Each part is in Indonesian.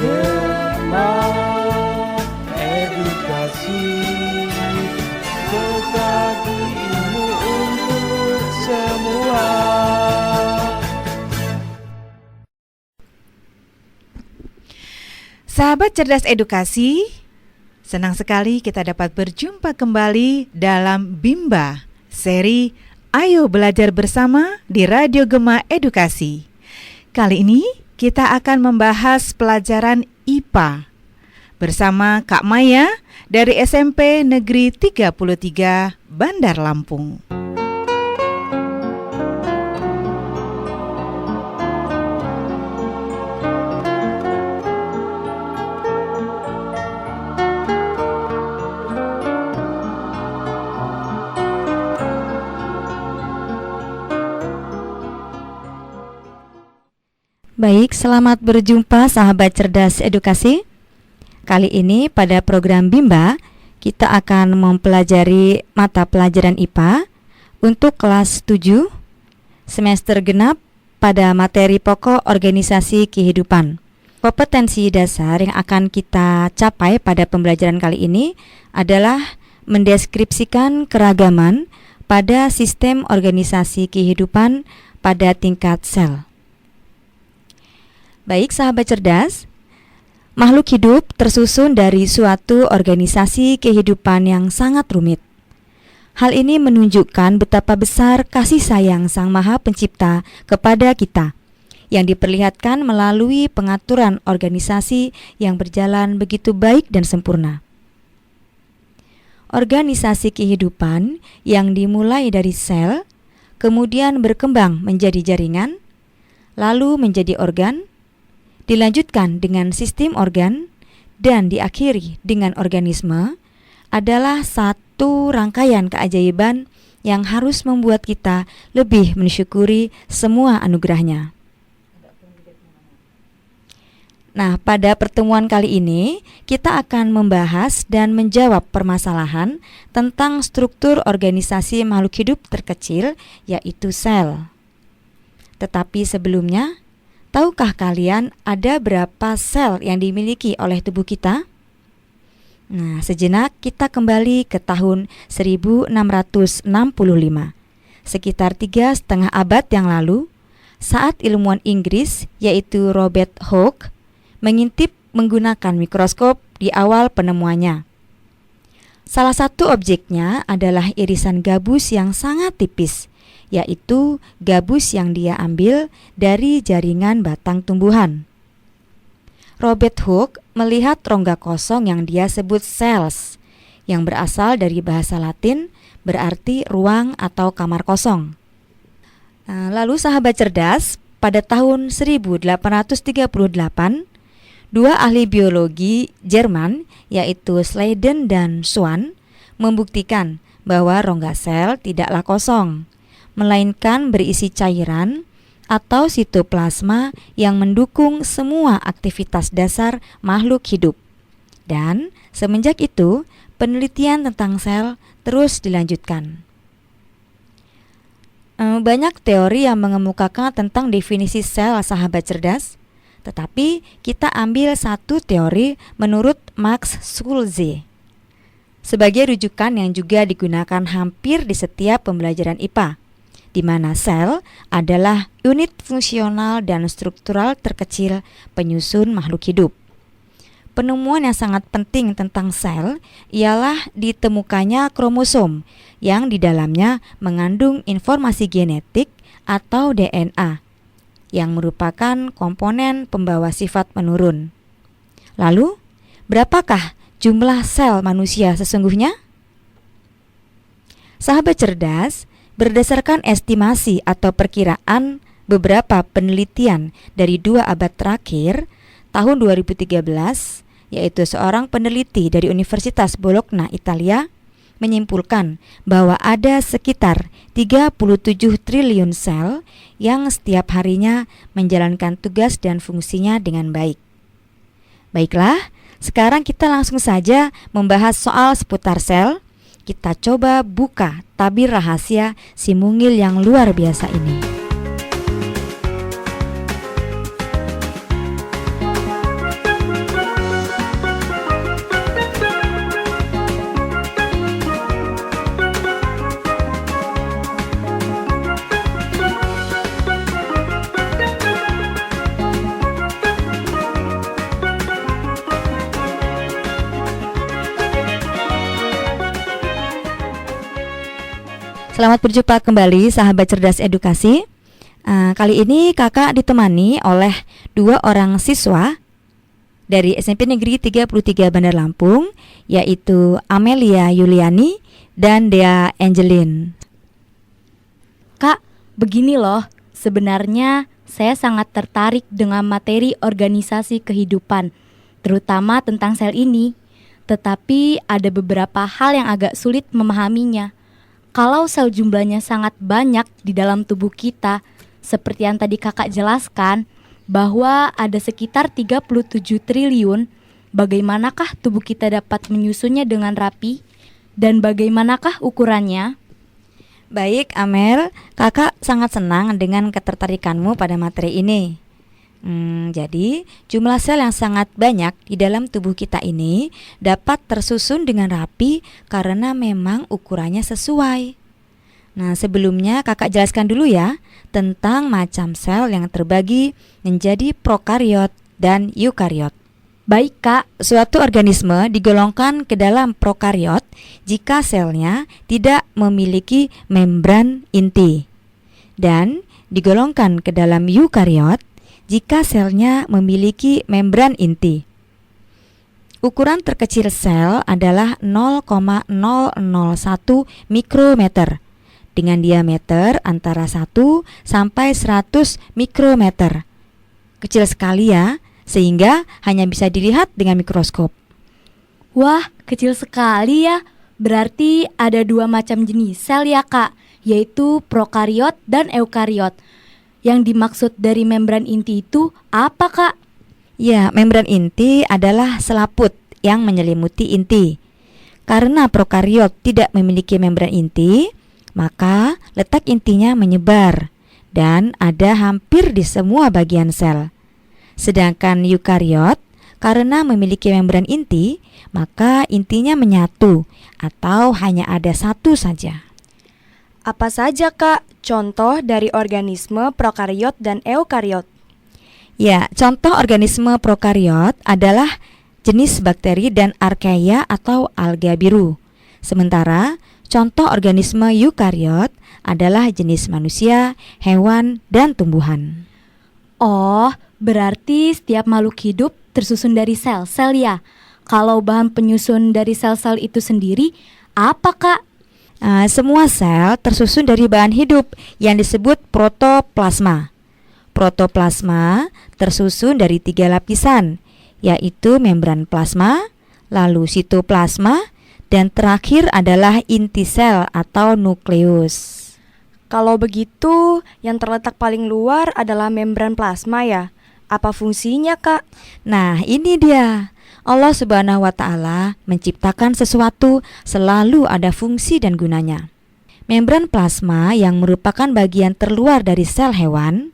Gema Edukasi, berbagi ilmu untuk semua. Sahabat Cerdas Edukasi, senang sekali kita dapat berjumpa kembali dalam Bimba, seri Ayo Belajar Bersama di Radio Gema Edukasi. Kali ini kita akan membahas pelajaran IPA bersama Kak Maya dari SMP Negeri 33 Bandar Lampung. Baik, selamat berjumpa sahabat Cerdas Edukasi. Kali ini pada program Bimba, kita akan mempelajari mata pelajaran IPA untuk kelas 7 semester genap pada materi pokok organisasi kehidupan. Kompetensi dasar yang akan kita capai pada pembelajaran kali ini adalah mendeskripsikan keragaman pada sistem organisasi kehidupan pada tingkat sel. Baik sahabat cerdas, makhluk hidup tersusun dari suatu organisasi kehidupan yang sangat rumit. Hal ini menunjukkan betapa besar kasih sayang Sang Maha Pencipta kepada kita, yang diperlihatkan melalui pengaturan organisasi yang berjalan begitu baik dan sempurna. Organisasi kehidupan yang dimulai dari sel, kemudian berkembang menjadi jaringan, lalu menjadi organ, dilanjutkan dengan sistem organ, dan diakhiri dengan organisme, adalah satu rangkaian keajaiban yang harus membuat kita lebih mensyukuri semua anugerahnya. Nah, pada pertemuan kali ini, kita akan membahas dan menjawab permasalahan tentang struktur organisasi makhluk hidup terkecil, yaitu sel. Tetapi sebelumnya, tahukah kalian ada berapa sel yang dimiliki oleh tubuh kita? Nah, sejenak kita kembali ke tahun 1665, sekitar 3,5 abad yang lalu, saat ilmuwan Inggris yaitu Robert Hooke mengintip menggunakan mikroskop di awal penemuannya. Salah satu objeknya adalah irisan gabus yang sangat tipis, yaitu gabus yang dia ambil dari jaringan batang tumbuhan. Robert Hooke melihat rongga kosong yang dia sebut cells, yang berasal dari bahasa Latin berarti ruang atau kamar kosong. Lalu sahabat cerdas, pada tahun 1838, dua ahli biologi Jerman yaitu Schleiden dan Schwann membuktikan bahwa rongga sel tidaklah kosong, melainkan berisi cairan atau sitoplasma yang mendukung semua aktivitas dasar makhluk hidup. Dan semenjak itu, penelitian tentang sel terus dilanjutkan. Banyak teori yang mengemukakan tentang definisi sel sahabat cerdas, tetapi kita ambil satu teori menurut Max Schulze sebagai rujukan yang juga digunakan hampir di setiap pembelajaran IPA, di mana sel adalah unit fungsional dan struktural terkecil penyusun makhluk hidup. Penemuan yang sangat penting tentang sel ialah ditemukannya kromosom yang di dalamnya mengandung informasi genetik atau DNA yang merupakan komponen pembawa sifat menurun. Lalu, berapakah jumlah sel manusia sesungguhnya? Sahabat cerdas, berdasarkan estimasi atau perkiraan beberapa penelitian dari 2 abad terakhir, tahun 2013, yaitu seorang peneliti dari Universitas Bologna, Italia, menyimpulkan bahwa ada sekitar 37 triliun sel yang setiap harinya menjalankan tugas dan fungsinya dengan baik. Baiklah, sekarang kita langsung saja membahas soal seputar sel. Kita coba buka tabir rahasia si mungil yang luar biasa ini. Selamat berjumpa kembali sahabat cerdas edukasi. Kali ini kakak ditemani oleh 2 orang siswa dari SMP Negeri 33 Bandar Lampung, yaitu Amelia Yuliani dan Dea Angelin. Kak, begini loh, sebenarnya saya sangat tertarik dengan materi organisasi kehidupan, terutama tentang sel ini. Tetapi ada beberapa hal yang agak sulit memahaminya. Kalau sel jumlahnya sangat banyak di dalam tubuh kita, seperti yang tadi kakak jelaskan, bahwa ada sekitar 37 triliun, bagaimanakah tubuh kita dapat menyusunnya dengan rapi? Dan bagaimanakah ukurannya? Baik Amel, kakak sangat senang dengan ketertarikanmu pada materi ini. Jadi jumlah sel yang sangat banyak di dalam tubuh kita ini dapat tersusun dengan rapi karena memang ukurannya sesuai. Nah, sebelumnya kakak jelaskan dulu ya tentang macam sel yang terbagi menjadi prokariot dan eukariot. Baik Kak, Suatu organisme digolongkan ke dalam prokariot jika selnya tidak memiliki membran inti, dan digolongkan ke dalam eukariot jika selnya memiliki membran inti. Ukuran terkecil sel adalah 0,001 mikrometer dengan diameter antara 1 sampai 100 mikrometer. Kecil sekali ya, sehingga hanya bisa dilihat dengan mikroskop. wah kecil sekali ya. Berarti ada 2 macam jenis sel ya Kak, yaitu prokariot dan eukariot. Yang dimaksud dari membran inti itu apa Kak? Ya, membran inti adalah selaput yang menyelimuti inti. Karena prokariot tidak memiliki membran inti, maka letak intinya menyebar dan ada hampir di semua bagian sel. Sedangkan eukariot karena memiliki membran inti, maka intinya menyatu atau hanya ada satu saja. Apa saja Kak contoh dari organisme prokariot dan eukariot? Ya, contoh organisme prokariot adalah jenis bakteri dan archaea atau alga biru. Sementara contoh organisme eukariot adalah jenis manusia, hewan, dan tumbuhan. Oh, berarti setiap makhluk hidup tersusun dari sel-sel ya. Kalau bahan penyusun dari sel-sel itu sendiri, apa Kak? Semua sel tersusun dari bahan hidup yang disebut protoplasma. Protoplasma tersusun dari 3 lapisan, yaitu membran plasma, lalu sitoplasma, dan terakhir adalah inti sel atau nukleus. Kalau begitu, yang terletak paling luar adalah membran plasma ya. Apa fungsinya Kak? Nah, ini dia. Allah Subhanahu wa Ta'ala menciptakan sesuatu selalu ada fungsi dan gunanya. Membran plasma yang merupakan bagian terluar dari sel hewan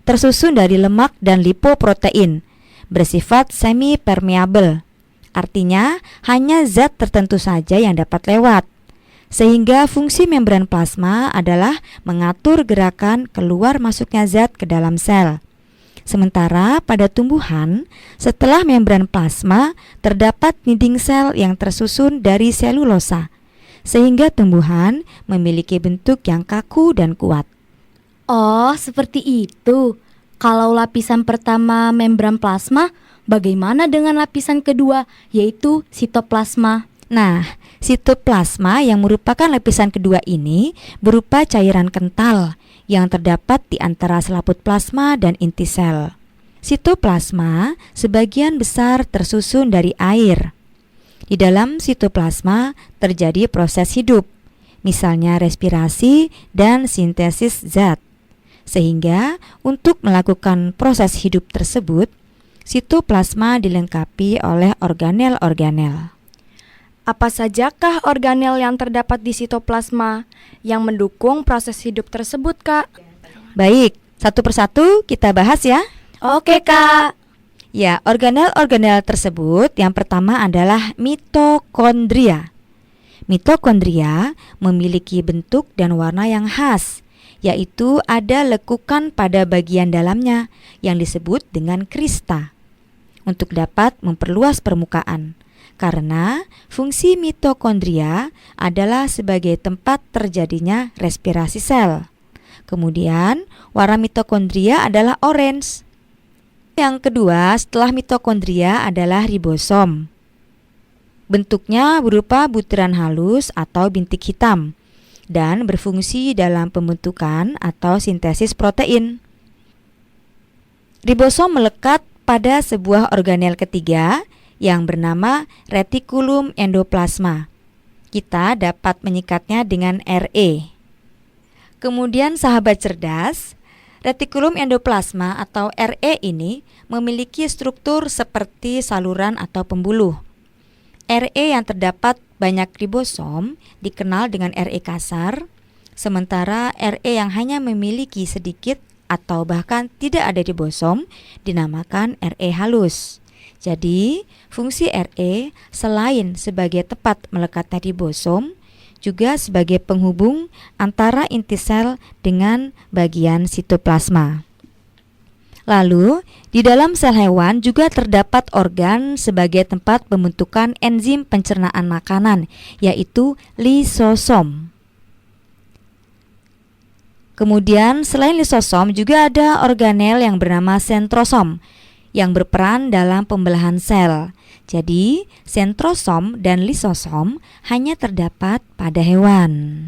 tersusun dari lemak dan lipoprotein, bersifat semi permeable. Artinya hanya zat tertentu saja yang dapat lewat. Sehingga fungsi membran plasma adalah mengatur gerakan keluar masuknya zat ke dalam sel. Sementara pada tumbuhan, setelah membran plasma terdapat dinding sel yang tersusun dari selulosa, sehingga tumbuhan memiliki bentuk yang kaku dan kuat. Oh, seperti itu. Kalau lapisan pertama membran plasma, bagaimana dengan lapisan kedua, yaitu sitoplasma? Nah, sitoplasma yang merupakan lapisan kedua ini berupa cairan kental yang terdapat di antara selaput plasma dan inti sel. Sitoplasma sebagian besar tersusun dari air. Di dalam sitoplasma terjadi proses hidup, misalnya respirasi dan sintesis zat. Sehingga untuk melakukan proses hidup tersebut, sitoplasma dilengkapi oleh organel-organel. Apa sajakah organel yang terdapat di sitoplasma yang mendukung proses hidup tersebut Kak? Baik, satu persatu kita bahas ya. Oke Kak. Ya, organel-organel tersebut yang pertama adalah mitokondria. Mitokondria memiliki bentuk dan warna yang khas, yaitu ada lekukan pada bagian dalamnya yang disebut dengan krista untuk dapat memperluas permukaan. karena fungsi mitokondria adalah sebagai tempat terjadinya respirasi sel. Kemudian, warna mitokondria adalah orange. Yang kedua setelah mitokondria adalah ribosom. Bentuknya berupa butiran halus atau bintik hitam dan berfungsi dalam pembentukan atau sintesis protein. Ribosom melekat pada sebuah organel ketiga yang bernama retikulum endoplasma. Kita dapat menyingkatnya dengan RE. Kemudian sahabat cerdas, retikulum endoplasma atau RE ini memiliki struktur seperti saluran atau pembuluh. RE yang terdapat banyak ribosom dikenal dengan RE kasar, sementara RE yang hanya memiliki sedikit atau bahkan tidak ada ribosom dinamakan RE halus. Jadi, fungsi RE selain sebagai tempat melekatnya ribosom, juga sebagai penghubung antara inti sel dengan bagian sitoplasma. Lalu, di dalam sel hewan juga terdapat organ sebagai tempat pembentukan enzim pencernaan makanan, yaitu lisosom. Kemudian, selain lisosom juga ada organel yang bernama sentrosom yang berperan dalam pembelahan sel. Jadi, sentrosom dan lisosom hanya terdapat pada hewan.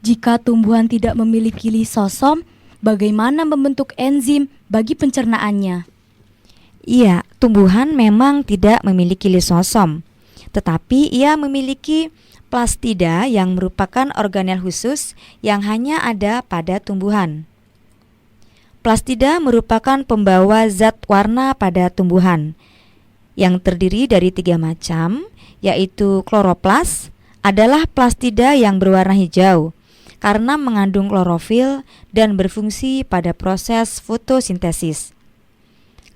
Jika tumbuhan tidak memiliki lisosom, bagaimana membentuk enzim bagi pencernaannya? Iya, tumbuhan memang tidak memiliki lisosom, tetapi ia memiliki plastida yang merupakan organel khusus yang hanya ada pada tumbuhan. Plastida merupakan pembawa zat warna pada tumbuhan yang terdiri dari 3 macam, yaitu kloroplas adalah plastida yang berwarna hijau karena mengandung klorofil dan berfungsi pada proses fotosintesis.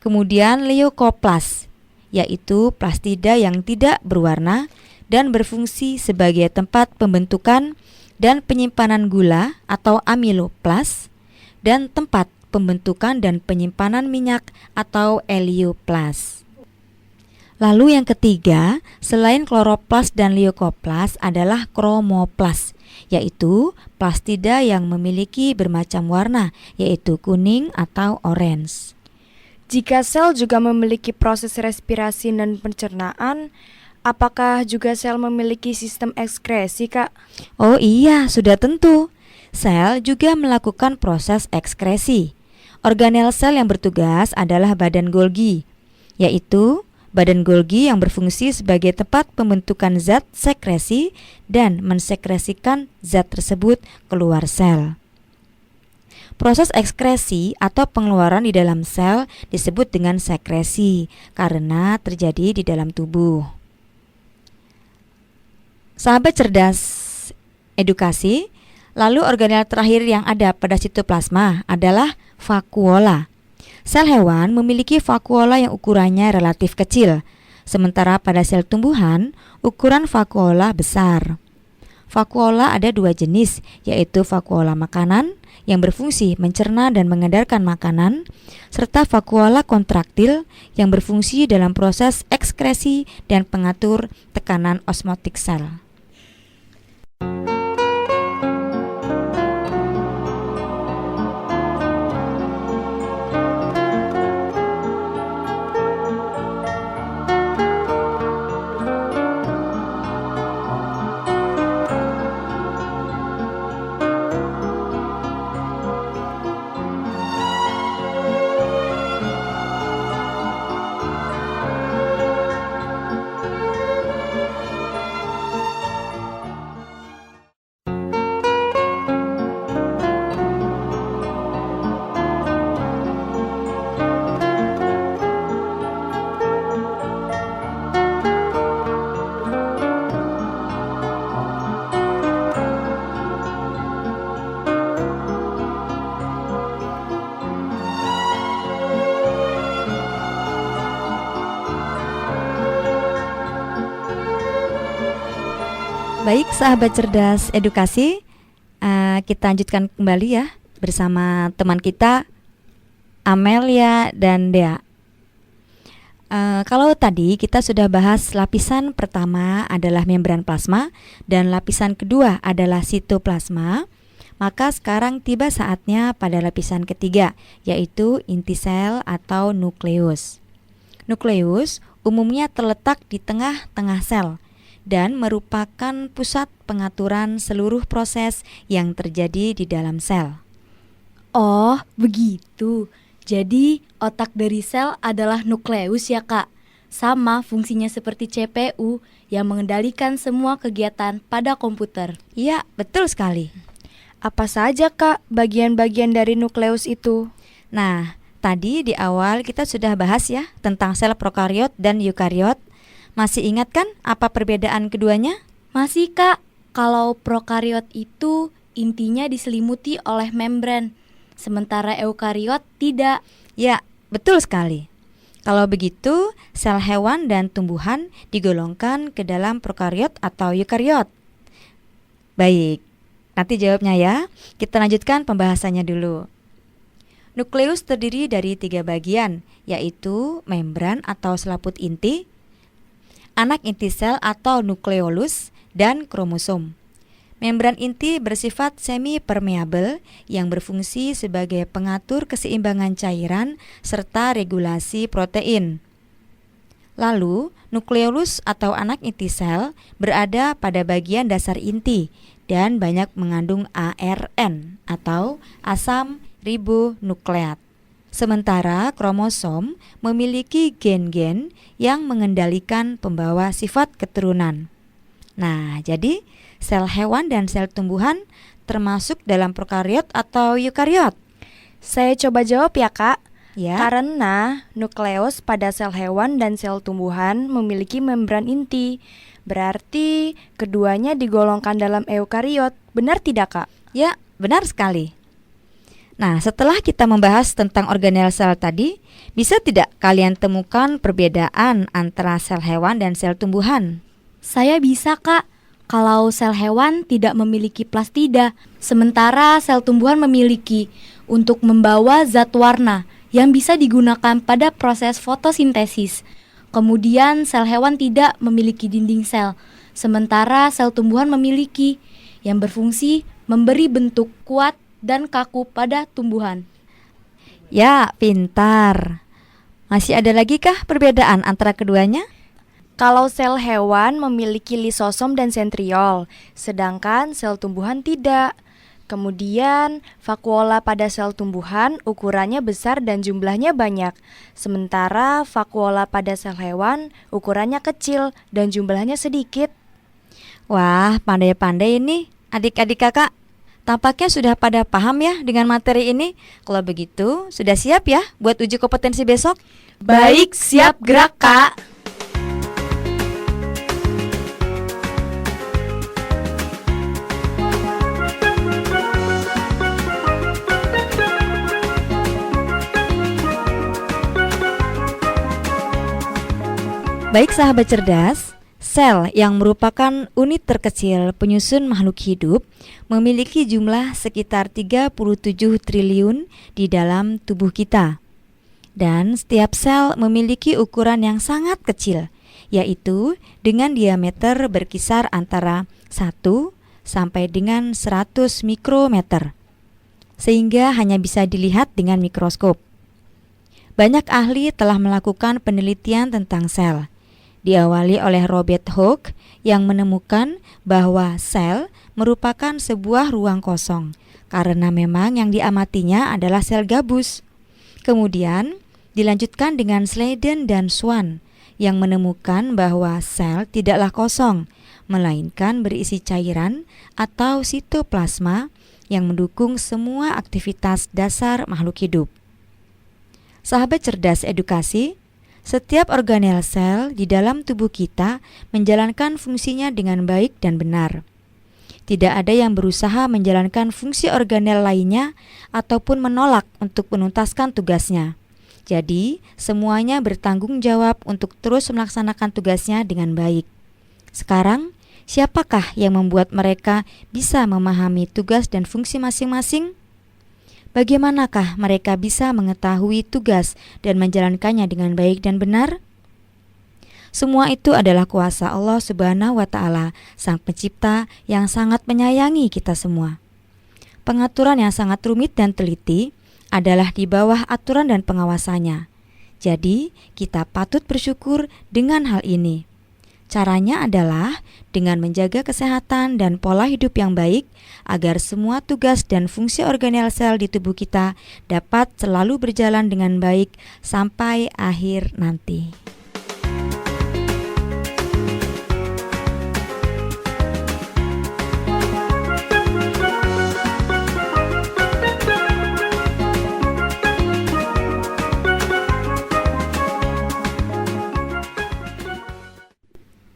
Kemudian leukoplas, yaitu plastida yang tidak berwarna dan berfungsi sebagai tempat pembentukan dan penyimpanan gula atau amiloplas dan tempat pembentukan dan penyimpanan minyak atau helioplas. Lalu yang ketiga, selain kloroplas dan leukoplas adalah kromoplas, yaitu plastida yang memiliki bermacam warna, yaitu kuning atau orange. Jika sel juga memiliki proses respirasi dan pencernaan, apakah juga sel memiliki sistem ekskresi, Kak? Oh iya, sudah tentu. Sel juga melakukan proses ekskresi. Organel sel yang bertugas adalah badan Golgi, yaitu badan Golgi yang berfungsi sebagai tempat pembentukan zat sekresi dan mensekresikan zat tersebut keluar sel. Proses ekskresi atau pengeluaran di dalam sel disebut dengan sekresi karena terjadi di dalam tubuh. Sahabat cerdas edukasi, lalu organel terakhir yang ada pada sitoplasma adalah vakuola. Sel hewan memiliki vakuola yang ukurannya relatif kecil, sementara pada sel tumbuhan ukuran vakuola besar. Vakuola ada 2 jenis, yaitu vakuola makanan yang berfungsi mencerna dan mengedarkan makanan, serta vakuola kontraktil yang berfungsi dalam proses ekskresi dan pengatur tekanan osmotik sel. Baik sahabat cerdas edukasi, kita lanjutkan kembali ya bersama teman kita Amelia dan Dea. Kalau tadi kita sudah bahas lapisan pertama adalah membran plasma dan lapisan kedua adalah sitoplasma, maka sekarang tiba saatnya pada lapisan ketiga, yaitu inti sel atau nukleus. Nukleus umumnya terletak di tengah-tengah sel dan merupakan pusat pengaturan seluruh proses yang terjadi di dalam sel. Oh, begitu. Jadi, otak dari sel adalah nukleus ya, Kak. Sama fungsinya seperti CPU yang mengendalikan semua kegiatan pada komputer. Iya, betul sekali. Apa saja, Kak, bagian-bagian dari nukleus itu? Nah, tadi di awal kita sudah bahas ya tentang sel prokariot dan eukariot. Masih ingat kan apa perbedaan keduanya? Masih, Kak. Kalau prokariot itu intinya diselimuti oleh membran, sementara eukariot tidak. Ya, betul sekali. Kalau begitu, sel hewan dan tumbuhan digolongkan ke dalam prokariot atau eukariot. Baik, nanti jawabnya ya. Kita lanjutkan pembahasannya dulu. Nukleus terdiri dari 3 bagian, yaitu membran atau selaput inti, anak inti sel atau nukleolus, dan kromosom. Membran inti bersifat semi-permeabel yang berfungsi sebagai pengatur keseimbangan cairan serta regulasi protein. Lalu, nukleolus atau anak inti sel berada pada bagian dasar inti dan banyak mengandung ARN atau asam ribonukleat. Sementara kromosom memiliki gen-gen yang mengendalikan pembawa sifat keturunan. Nah, jadi sel hewan dan sel tumbuhan termasuk dalam prokariot atau eukariot? Saya coba jawab ya, Kak. Ya. Karena nukleus pada sel hewan dan sel tumbuhan memiliki membran inti. Berarti keduanya digolongkan dalam eukariot. Benar tidak, Kak? Ya, benar sekali. Nah, setelah kita membahas tentang organel sel tadi, bisa tidak kalian temukan perbedaan antara sel hewan dan sel tumbuhan? Saya bisa, Kak. Kalau sel hewan tidak memiliki plastida, sementara sel tumbuhan memiliki untuk membawa zat warna yang bisa digunakan pada proses fotosintesis. Kemudian sel hewan tidak memiliki dinding sel, sementara sel tumbuhan memiliki yang berfungsi memberi bentuk kuat dan kaku pada tumbuhan. Ya, pintar. Masih ada lagi kah perbedaan antara keduanya? Kalau sel hewan memiliki lisosom dan sentriol, sedangkan sel tumbuhan tidak. Kemudian, vakuola pada sel tumbuhan ukurannya besar dan jumlahnya banyak. Sementara vakuola pada sel hewan ukurannya kecil dan jumlahnya sedikit. Wah, pandai-pandai ini adik-adik kakak. Tampaknya sudah pada paham ya dengan materi ini. Kalau begitu, sudah siap ya buat uji kompetensi besok? Baik, siap gerak, Kak. Baik sahabat cerdas, sel yang merupakan unit terkecil penyusun makhluk hidup memiliki jumlah sekitar 37 triliun di dalam tubuh kita. Dan setiap sel memiliki ukuran yang sangat kecil, yaitu dengan diameter berkisar antara 1 sampai dengan 100 mikrometer, sehingga hanya bisa dilihat dengan mikroskop. Banyak ahli telah melakukan penelitian tentang sel, diawali oleh Robert Hooke yang menemukan bahwa sel merupakan sebuah ruang kosong karena memang yang diamatinya adalah sel gabus. Kemudian dilanjutkan dengan Sladen dan Swan yang menemukan bahwa sel tidaklah kosong, melainkan berisi cairan atau sitoplasma yang mendukung semua aktivitas dasar makhluk hidup. Sahabat cerdas edukasi, setiap organel sel di dalam tubuh kita menjalankan fungsinya dengan baik dan benar. Tidak ada yang berusaha menjalankan fungsi organel lainnya ataupun menolak untuk menuntaskan tugasnya. Jadi, semuanya bertanggung jawab untuk terus melaksanakan tugasnya dengan baik. Sekarang, siapakah yang membuat mereka bisa memahami tugas dan fungsi masing-masing? Bagaimanakah mereka bisa mengetahui tugas dan menjalankannya dengan baik dan benar? Semua itu adalah kuasa Allah Subhanahu wa Ta'ala, Sang Pencipta yang sangat menyayangi kita semua. Pengaturan yang sangat rumit dan teliti adalah di bawah aturan dan pengawasannya. Jadi, kita patut bersyukur dengan hal ini. Caranya adalah dengan menjaga kesehatan dan pola hidup yang baik agar semua tugas dan fungsi organel sel di tubuh kita dapat selalu berjalan dengan baik sampai akhir nanti.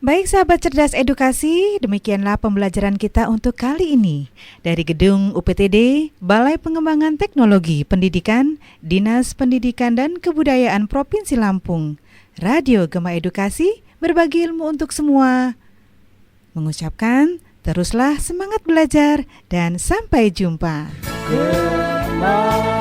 Baik sahabat cerdas edukasi, demikianlah pembelajaran kita untuk kali ini. Dari Gedung UPTD, Balai Pengembangan Teknologi Pendidikan, Dinas Pendidikan dan Kebudayaan Provinsi Lampung, Radio Gema Edukasi, berbagi ilmu untuk semua. Mengucapkan, teruslah semangat belajar dan sampai jumpa. Gema